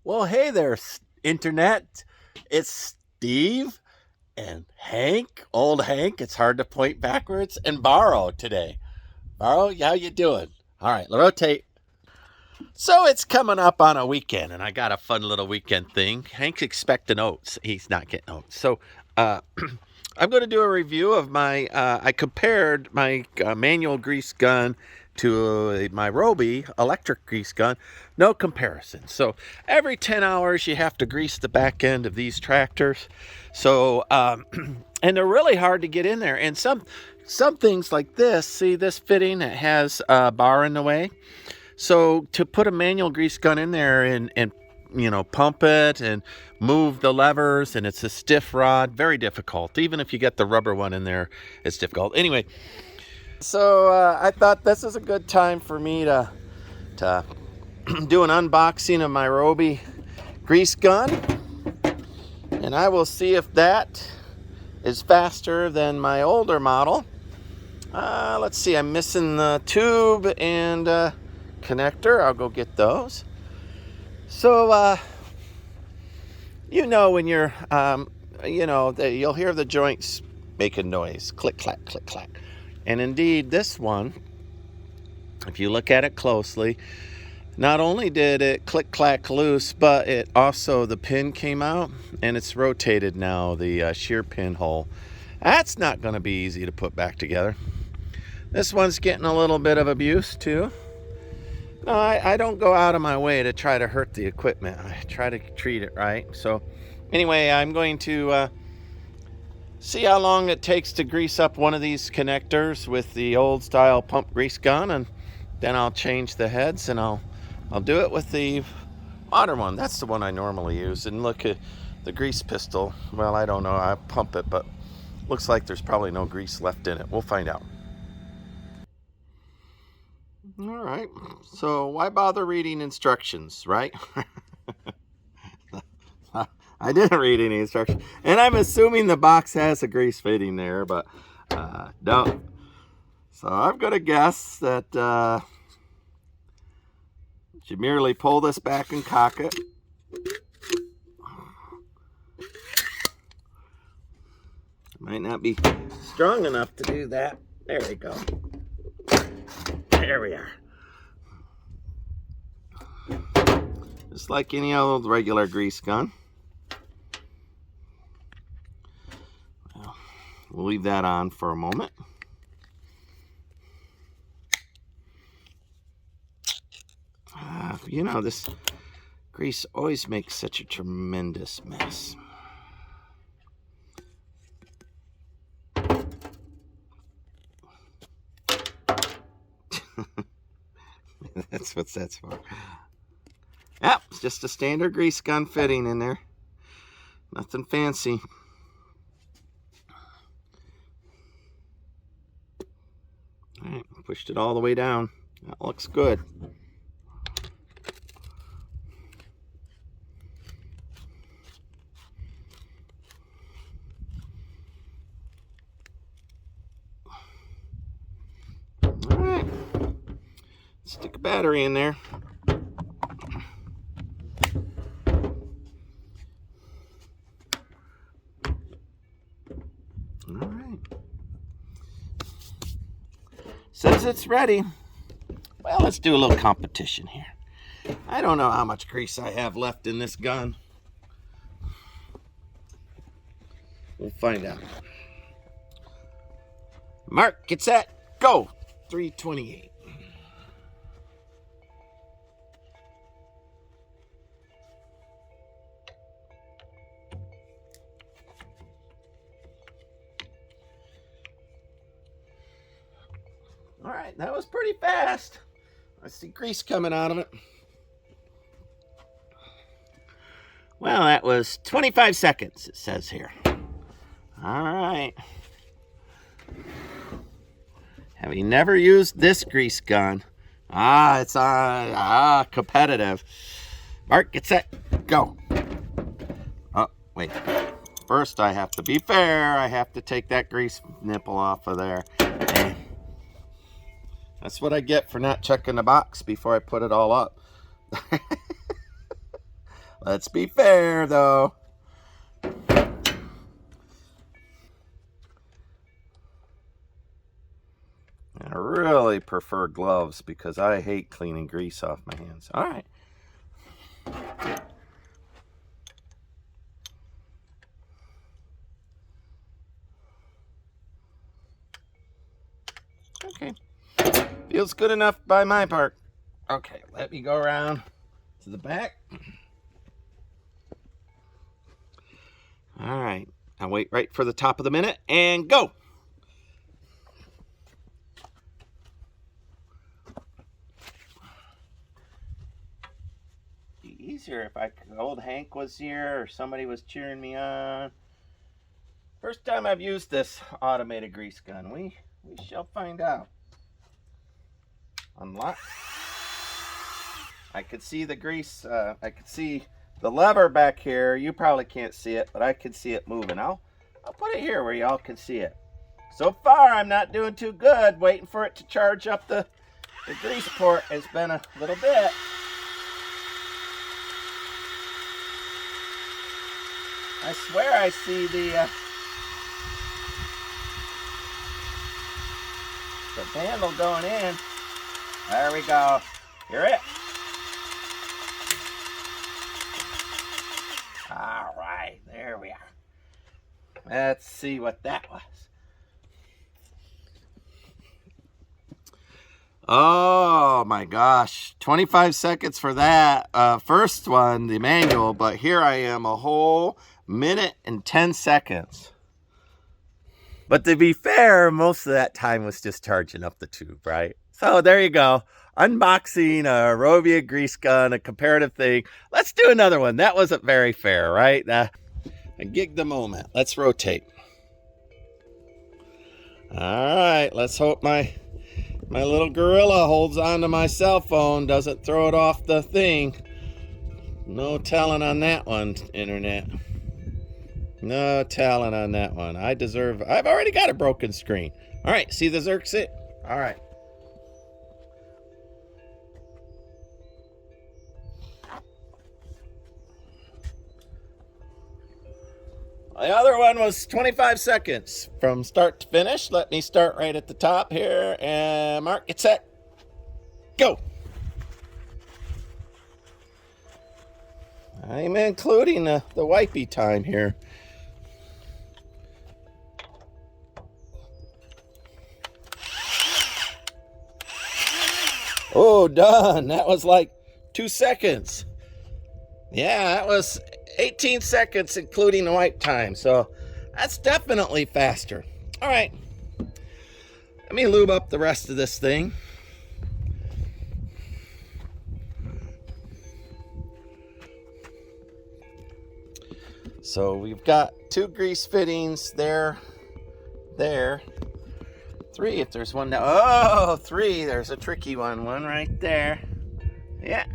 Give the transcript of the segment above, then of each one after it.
Well, hey there, Internet. It's Steve and Hank, old Hank. It's hard to point backwards, and Borrow today. Borrow, how you doing? All right, rotate. So it's coming up on a weekend, and I got a fun little weekend thing. Hank's expecting oats. He's not getting oats. So uh, I'm going to do a review of my. I compared my manual grease gun to my Ryobi electric grease gun. No comparison. So every 10 hours you have to grease the back end of these tractors. So and they're really hard to get in there. And some things like this. See this fitting? It has a bar in the way. So to put a manual grease gun in there and pump it and move the levers, and it's a stiff rod, very difficult. Even if you get the rubber one in there, it's difficult. Anyway, so I thought this is a good time for me to do an unboxing of my Ryobi grease gun, and I will see if that is faster than my older model. Let's see, I'm missing the tube and connector. I'll go get those. So when you're you'll hear the joints making noise, click clack, click clack. And indeed this one, if you look at it closely, not only did it click clack loose, but it also, the pin came out and it's rotated now, the shear pin hole. That's not going to be easy to put back together. This one's getting a little bit of abuse too. No, I don't go out of my way to try to hurt the equipment. I try to treat it right. So anyway, I'm going to see how long it takes to grease up one of these connectors with the old style pump grease gun, and then I'll change the heads, and I'll do it with the modern one. That's the one I normally use. And look at the grease pistol. Well, I don't know. I pump it, but looks like there's probably no grease left in it. We'll find out. All right, so why bother reading instructions, right? I didn't read any instructions, and I'm assuming the box has a grease fitting there, but don't. So I'm going to guess that you merely pull this back and cock it. Might not be strong enough to do that. There we go. There we are. Just like any old regular grease gun. Well, we'll leave that on for a moment. This grease always makes such a tremendous mess. That's what that's for. Yep, it's just a standard grease gun fitting in there. Nothing fancy. All right, pushed it all the way down. That looks good. All right. Stick a battery in there. All right. Says it's ready. Well, let's do a little competition here. I don't know how much grease I have left in this gun. We'll find out. Mark, get set, go. 328. All right, that was pretty fast. I see grease coming out of it. Well, that was 25 seconds, it says here. All right. Have you never used this grease gun? It's competitive. Mark, get set, go. Oh, wait. First, I have to be fair. I have to take that grease nipple off of there. And that's what I get for not checking the box before I put it all up. Let's be fair, though. I really prefer gloves because I hate cleaning grease off my hands. All right. Okay. Feels good enough by my part. Okay, let me go around to the back. All right. I'll wait right for the top of the minute and go. Be easier if old Hank was here or somebody was cheering me on. First time I've used this automated grease gun. We shall find out. Unlock. I could see the grease. I could see the lever back here. You probably can't see it, but I can see it moving. I'll put it here where y'all can see it. So far, I'm not doing too good. Waiting for it to charge up the grease port has been a little bit. I swear I see the handle going in. There we go. Hear it? All right, there we are. Let's see what that was. Oh my gosh, 25 seconds for that first one, the manual, but here I am a whole minute and 10 seconds. But to be fair, most of that time was just charging up the tube, right? So there you go. Unboxing a Ryobi Grease Gun, a comparative thing. Let's do another one. That wasn't very fair, right? I gigged the moment. Let's rotate. All right, let's hope my little gorilla holds on to my cell phone, doesn't throw it off the thing. No telling on that one, internet. No telling on that one. I've already got a broken screen. All right, see the Xerxit? All right. The other one was 25 seconds from start to finish. Let me start right at the top here and mark, get set, go. I'm including the wipey time here. Oh, done. That was like 2 seconds. Yeah, that was 18 seconds, including the wipe time. So that's definitely faster. All right. Let me lube up the rest of this thing. So we've got 2 grease fittings there. 3 if there's one now. Oh, 3. There's a tricky one. One right there. Yeah.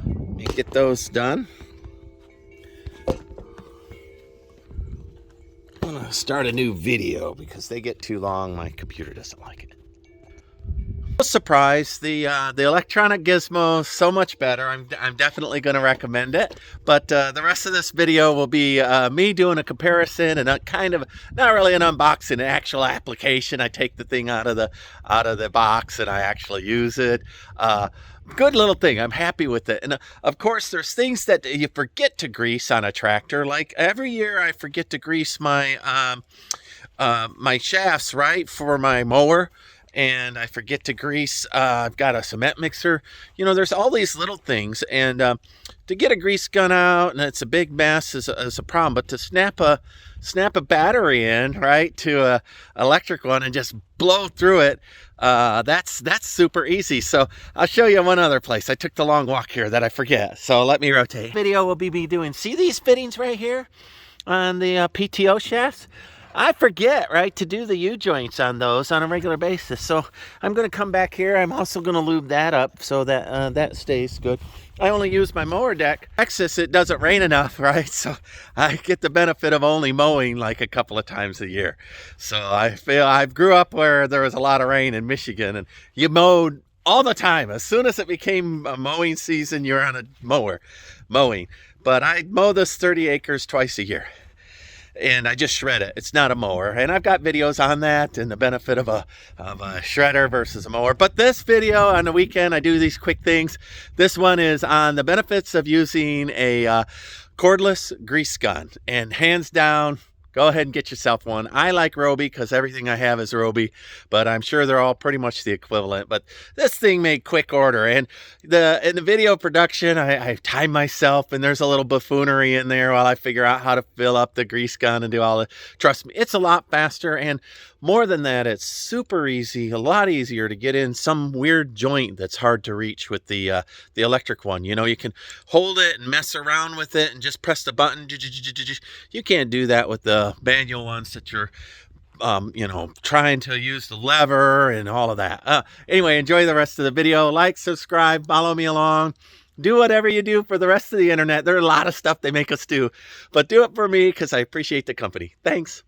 Let me get those done. I'm gonna start a new video because they get too long. My computer doesn't like it. No surprise, the electronic gizmo is so much better. I'm definitely going to recommend it. But the rest of this video will be me doing a comparison and a kind of not really an unboxing, an actual application. I take the thing out of the box and I actually use it. Good little thing. I'm happy with it. And of course, there's things that you forget to grease on a tractor. Like every year, I forget to grease my my shafts, right, for my mower. And I forget to grease. I've got a cement mixer. You know, there's all these little things. And to get a grease gun out, and it's a big mess, is a problem. But to snap a battery in, right, to a electric one and just blow through it, that's super easy. So I'll show you one other place. I took the long walk here that I forget. So let me rotate. Video will be me doing. See these fittings right here on the PTO shafts? I forget, right, to do the U-joints on those on a regular basis. So I'm going to come back here. I'm also going to lube that up so that that stays good. I only use my mower deck. Texas, it doesn't rain enough, right? So I get the benefit of only mowing like a couple of times a year. So I feel I grew up where there was a lot of rain in Michigan, and you mowed all the time. As soon as it became a mowing season, you're on a mower. mowing. But I mow this 30 acres twice a year. And I just shred it. It's not a mower. And I've got videos on that and the benefit of a shredder versus a mower. But this video on the weekend, I do these quick things. This one is on the benefits of using a cordless grease gun. And hands down, go ahead and get yourself one. I like Ryobi because everything I have is Ryobi, but I'm sure they're all pretty much the equivalent. But this thing made quick order. And in the video production, I time myself, and there's a little buffoonery in there while I figure out how to fill up the grease gun and do all the. Trust me, it's a lot faster. And more than that, it's super easy, a lot easier to get in some weird joint that's hard to reach with the electric one. You know, you can hold it and mess around with it and just press the button. You can't do that with the manual ones that you're you know, trying to use the lever and all of that. Anyway, enjoy the rest of the video. Like, subscribe, follow me along. Do whatever you do for the rest of the internet. There are a lot of stuff they make us do, but do it for me because I appreciate the company. Thanks.